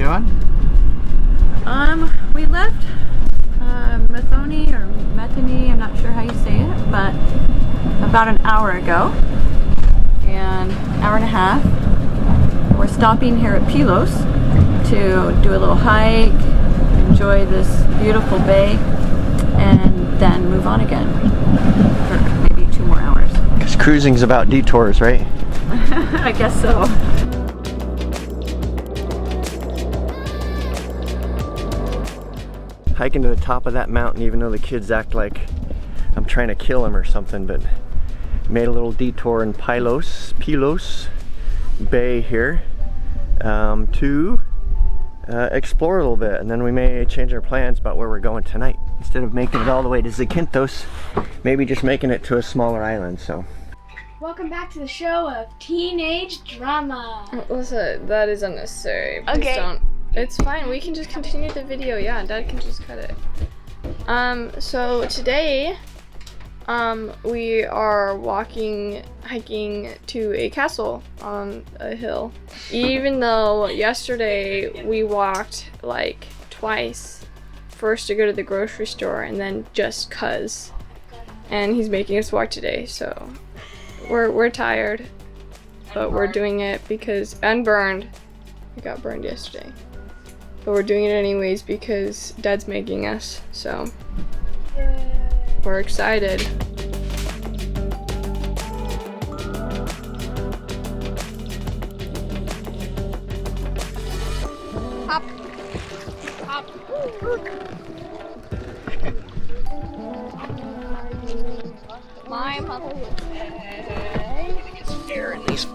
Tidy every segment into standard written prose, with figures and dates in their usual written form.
doing? We left Methoni or Methoni, I'm not sure how you say it, but about an hour ago, and an hour and a half. We're stopping here at Pylos to do a little hike, enjoy this beautiful bay, and then move on again for maybe 2 more hours. Because cruising's about detours, right? I guess so. Hiking to the top of that mountain, even though the kids act like I'm trying to kill them or something, but made a little detour in Pylos Bay here to explore a little bit, and then we may change our plans about where we're going tonight. Instead of making it all the way to Zakinthos, maybe just making it to a smaller island. So welcome back to the show of teenage drama. Listen, that is unnecessary. Please Okay. don't. It's fine. We can just continue the video. Yeah, Dad can just cut it. So today, we are hiking to a castle on a hill. Even though yesterday we walked like twice, first to go to the grocery store and then just 'cause. And he's making us walk today, so we're tired, but we're doing it because, and burned. We got burned yesterday. But we're doing it anyways because Dad's making us, so we're excited. Hop. Hop. My mother would say. air in these.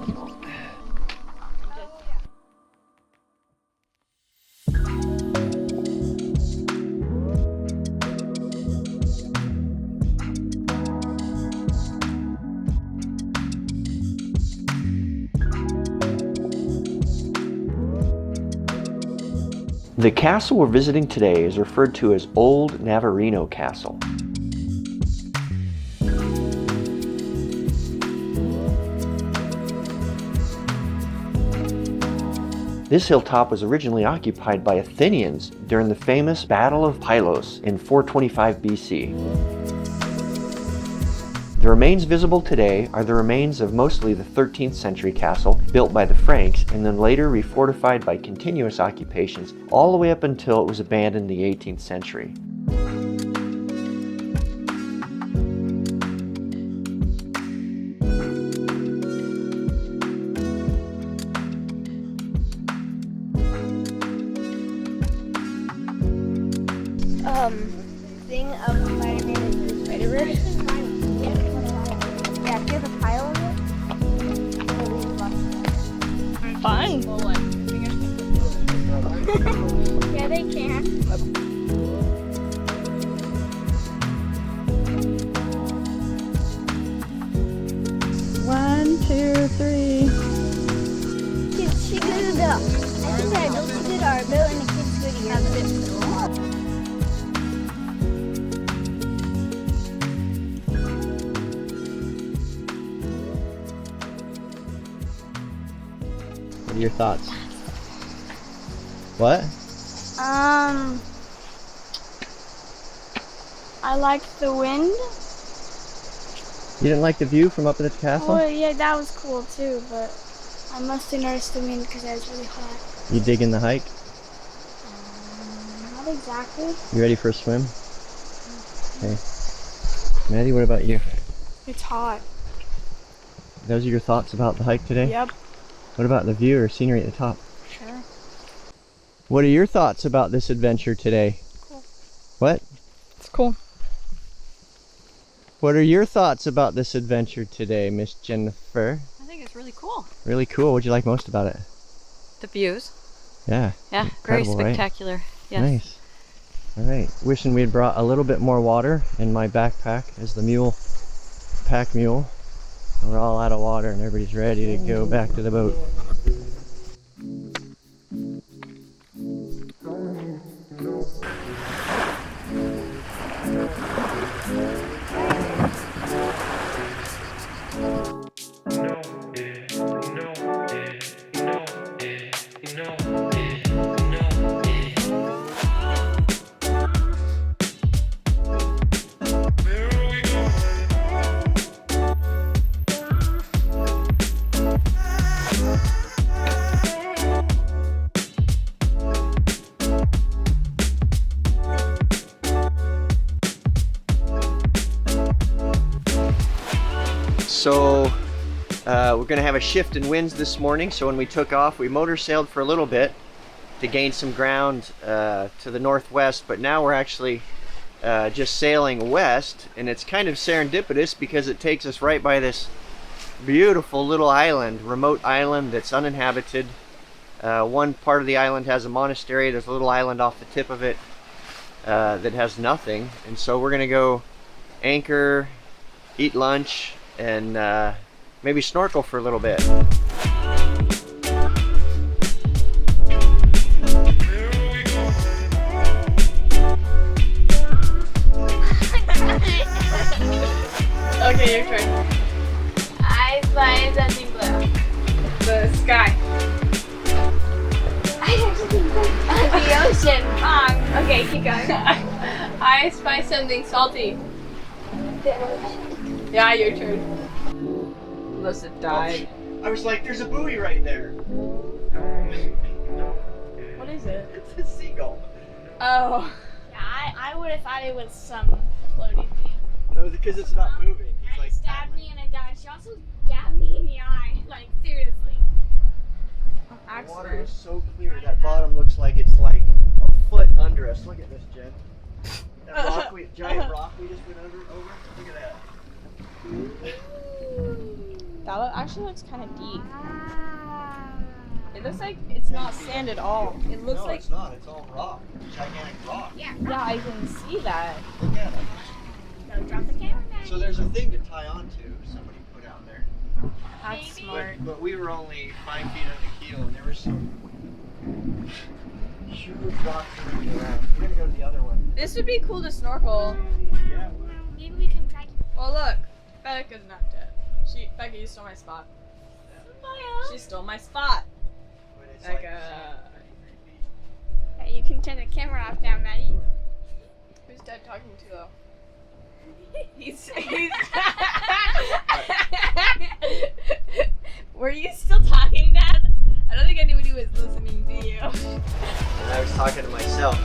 The castle we're visiting today is referred to as Old Navarino Castle. This hilltop was originally occupied by Athenians during the famous Battle of Pylos in 425 BC. The remains visible today are the remains of mostly the 13th century castle built by the Franks and then later refortified by continuous occupations all the way up until it was abandoned in the 18th century. Thing of Spider-Man and the Spider-Verse. Yeah, do you have a pile of it? Fun. Yeah, they can. 1, 2, 3. She did I think I built a good our built in the kids' video. What are your thoughts? What? I liked the wind. You didn't like the view from up at the castle? Oh, yeah, that was cool too, but I must have noticed the wind because it was really hot. You digging the hike? Not exactly. You ready for a swim? Okay. Maddie, what about you? It's hot. Those are your thoughts about the hike today? Yep. What about the view or scenery at the top? Sure. What are your thoughts about this adventure today? Cool. What? It's cool. What are your thoughts about this adventure today, Miss Jennifer? I think it's really cool. Really cool. What'd you like most about it? The views. Yeah. Yeah, very Incredible, right? spectacular. Yes. Nice. All right. Wishing we had brought a little bit more water in my backpack as the pack mule. We're all out of water and everybody's ready to go back to the boat. So we're gonna have a shift in winds this morning. So when we took off, we motor sailed for a little bit to gain some ground to the northwest, but now we're actually just sailing west, and it's kind of serendipitous because it takes us right by this beautiful little island, remote island that's uninhabited. One part of the island has a monastery. There's a little island off the tip of it that has nothing, and so we're gonna go anchor, eat lunch, and maybe snorkel for a little bit. Okay, your turn. I spy something blue. The sky. I actually think the ocean. Okay, keep going. I spy something salty. The ocean. Yeah, your turn. Unless it died. I was like, there's a buoy right there. What is it? It's a seagull. Oh. Yeah, I would have thought it was some floating thing. No, because it's not moving. It's And like it stabbed me and I died. She also stabbed me in the eye. Like, seriously. the water is so clear. That bottom looks like it's like a foot under us. Look at this, Jen. That rock giant rock we just went over. Look at that. That actually looks kind of deep. It looks like it's not sand at all. It looks No, like it's not. It's all rock. Gigantic rock. Yeah. yeah, I can see that. Look at it. So drop the camera back. So there's a thing to tie onto. Somebody put out there. That's Maybe. smart. But we were only 5 feet on the keel, and there was some huge rocks moving around. We're gonna go to the other one. This would be cool to snorkel. Yeah. Maybe we can try. Oh look, Becca's not dead. Becca, you stole my spot. She stole my spot. But it's Becca. Okay, you can turn the camera off now, Maddie. Who's Dad talking to though? He's Were you still talking, Dad? I don't think anybody was listening to you. And I was talking to myself.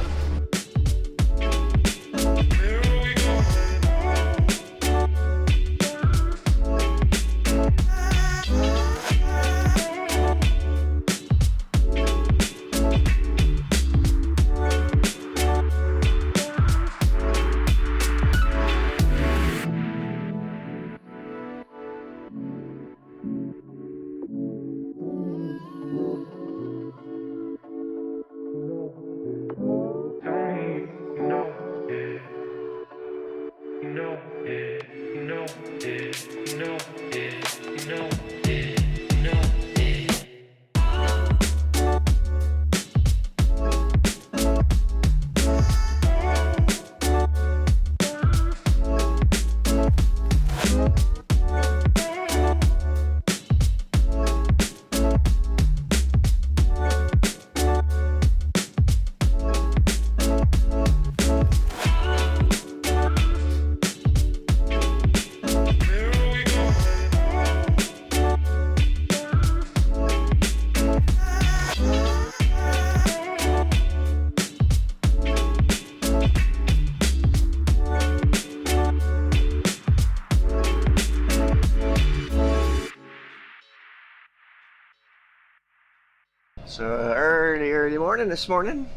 So early morning this morning.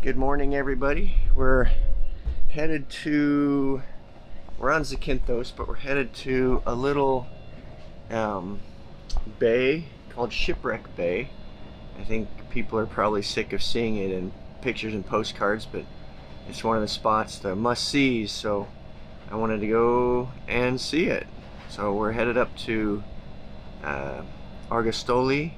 Good morning, everybody. We're on Zakinthos, but we're headed to a little bay called Shipwreck Bay. I think people are probably sick of seeing it in pictures and postcards, but it's one of the spots, the must-sees, so I wanted to go and see it. So we're headed up to Argostoli.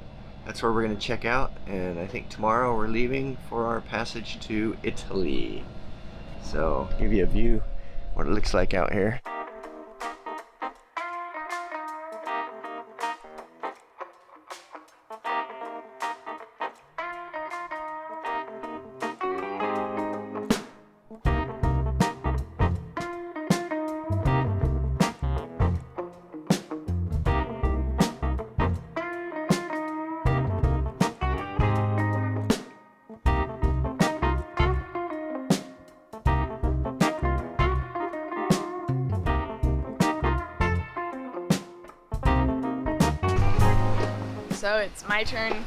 That's where we're going to check out, and I think tomorrow we're leaving for our passage to Italy. So, give you a view what it looks like out here. So it's my turn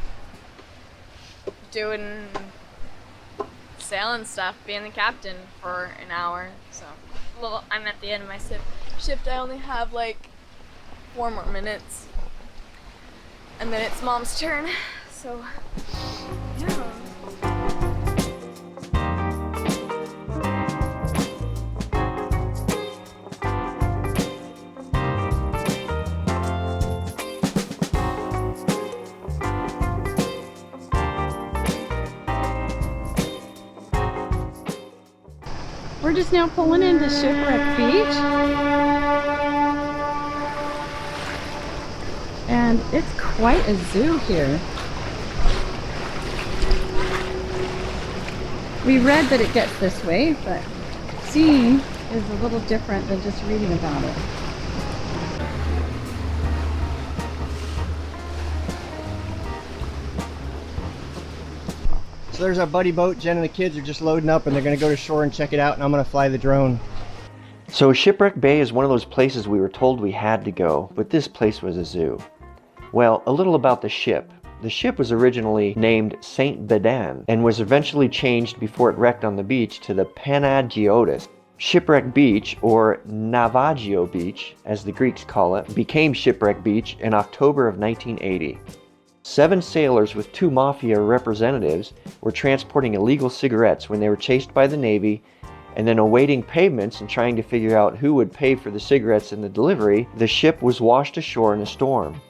doing sailing stuff, being the captain for an hour. So, well, I'm at the end of my shift. I only have like 4 more minutes, and then it's Mom's turn. So, yeah. We're just now pulling into Shipwreck Beach. And it's quite a zoo here. We read that it gets this way, but seeing is a little different than just reading about it. So there's our buddy boat. Jen and the kids are just loading up and they're going to go to shore and check it out, and I'm going to fly the drone. So Shipwreck Bay is one of those places we were told we had to go, but this place was a zoo. Well, a little about the ship. The ship was originally named Saint Bedan and was eventually changed before it wrecked on the beach to the Panagiotis. Shipwreck Beach, or Navagio Beach, as the Greeks call it, became Shipwreck Beach in October of 1980. 7 sailors with 2 mafia representatives were transporting illegal cigarettes when they were chased by the Navy, and then awaiting payments and trying to figure out who would pay for the cigarettes in the delivery, the ship was washed ashore in a storm.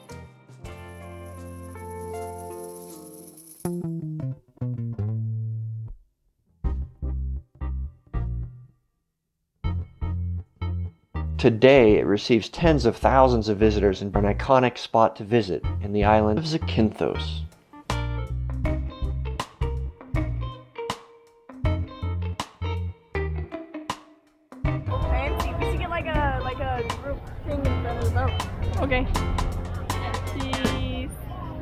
Today, it receives tens of thousands of visitors and an iconic spot to visit in the island of Zakinthos. Fancy. We should get like a group thing in front of the boat. Okay. Jeez.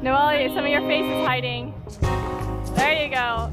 Noelle, some of your face is hiding. There you go.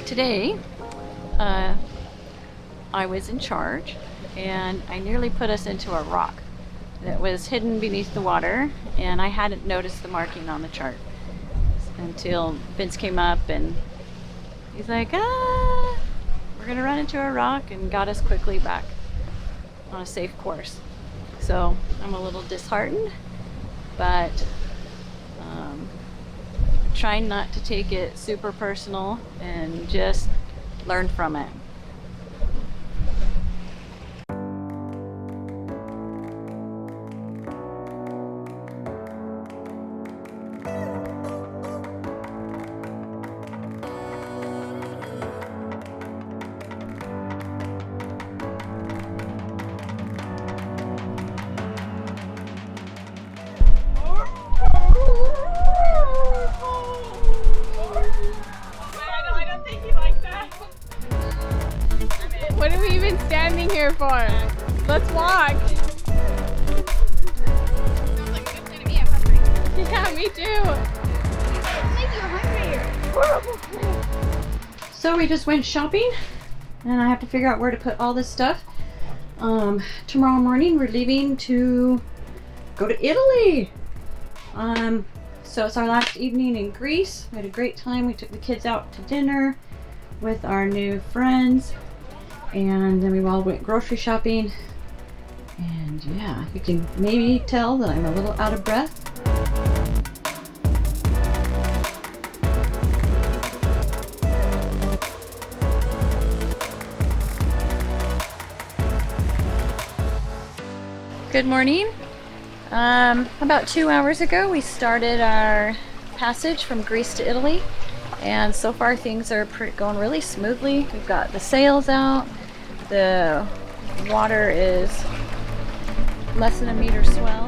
Today, I was in charge and I nearly put us into a rock that was hidden beneath the water, and I hadn't noticed the marking on the chart until Vince came up and he's like, we're gonna run into a rock, and got us quickly back on a safe course. So I'm a little disheartened, but trying not to take it super personal and just learn from it. here for? Let's walk. Sounds like a good plan to me. I'm hungry. Yeah, me too. So we just went shopping and I have to figure out where to put all this stuff. Tomorrow morning we're leaving to go to Italy. So it's our last evening in Greece. We had a great time. We took the kids out to dinner with our new friends, and then we all went grocery shopping. And yeah, you can maybe tell that I'm a little out of breath. Good morning. About 2 hours ago we started our passage from Greece to Italy, and so far things are going really smoothly. We've got the sails out, the water is less than a meter swell,